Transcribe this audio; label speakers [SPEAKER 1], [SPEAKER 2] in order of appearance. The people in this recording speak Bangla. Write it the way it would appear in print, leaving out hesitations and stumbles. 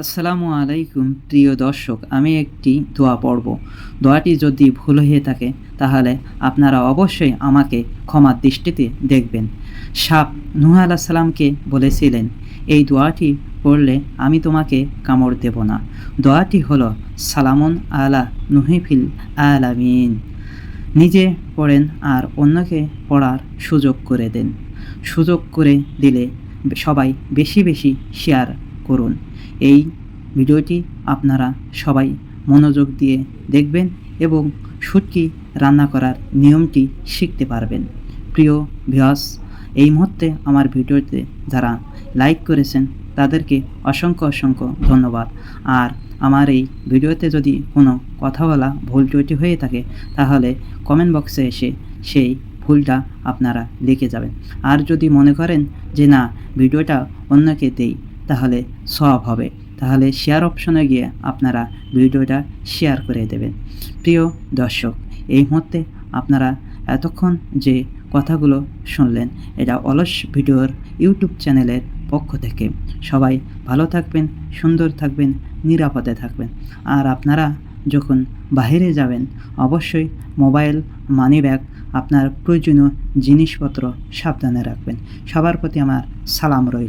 [SPEAKER 1] আসসালামু আলাইকুম প্রিয় দর্শক, আমি একটি দোয়া পড়ব। দোয়াটি যদি ভুল হয়ে থাকে তাহলে আপনারা অবশ্যই আমাকে ক্ষমার দৃষ্টিতে দেখবেন। সাপ নূহ আলাইহিস সালামকে বলেছিলেন, এই দোয়াটি পড়লে আমি তোমাকে কামড় দেব না। দোয়াটি হলো সালামুন আলা নূহি ফিল আলামিন। নিজে পড়েন আর অন্যকে পড়ার সুযোগ করে দেন। সুযোগ করে দিলে সবাই বেশি বেশি শেয়ার করুন। এই ভিডিওটি আপনারা সবাই মনোযোগ দিয়ে দেখবেন এবং শুটকি রান্না করার নিয়মটি শিখতে পারবেন। প্রিয় ভিউয়ার্স, এই মুহূর্তে আমার ভিডিওতে যারা লাইক করেছেন তাদেরকে অসংখ্য অসংখ্য ধন্যবাদ। আর আমার এই ভিডিওতে যদি কোনো কথা বলা ভুল ত্রুটি হয়ে থাকে তাহলে কমেন্ট বক্সে এসে সেই ভুলটা আপনারা লিখে যাবেন। আর যদি মনে করেন যে না, ভিডিওটা অন্যকে দেই তাহলে সওয়াব হবে, তাহলে শেয়ার অপশনে গিয়ে আপনারা ভিডিওটা শেয়ার করে দেবেন। প্রিয় দর্শক, এই মুহূর্তে আপনারা এতক্ষণ যে কথাগুলো শুনলেন এটা অলস ভিডিওর ইউটিউব চ্যানেলের পক্ষ থেকে। সবাই ভালো থাকবেন, সুন্দর থাকবেন, নিরাপদে থাকবেন। আর আপনারা যখন বাইরে যাবেন অবশ্যই মোবাইল, মানিব্যাগ, আপনার প্রয়োজনীয় জিনিসপত্র সাবধানে রাখবেন। সবার প্রতি আমার সালাম রইল।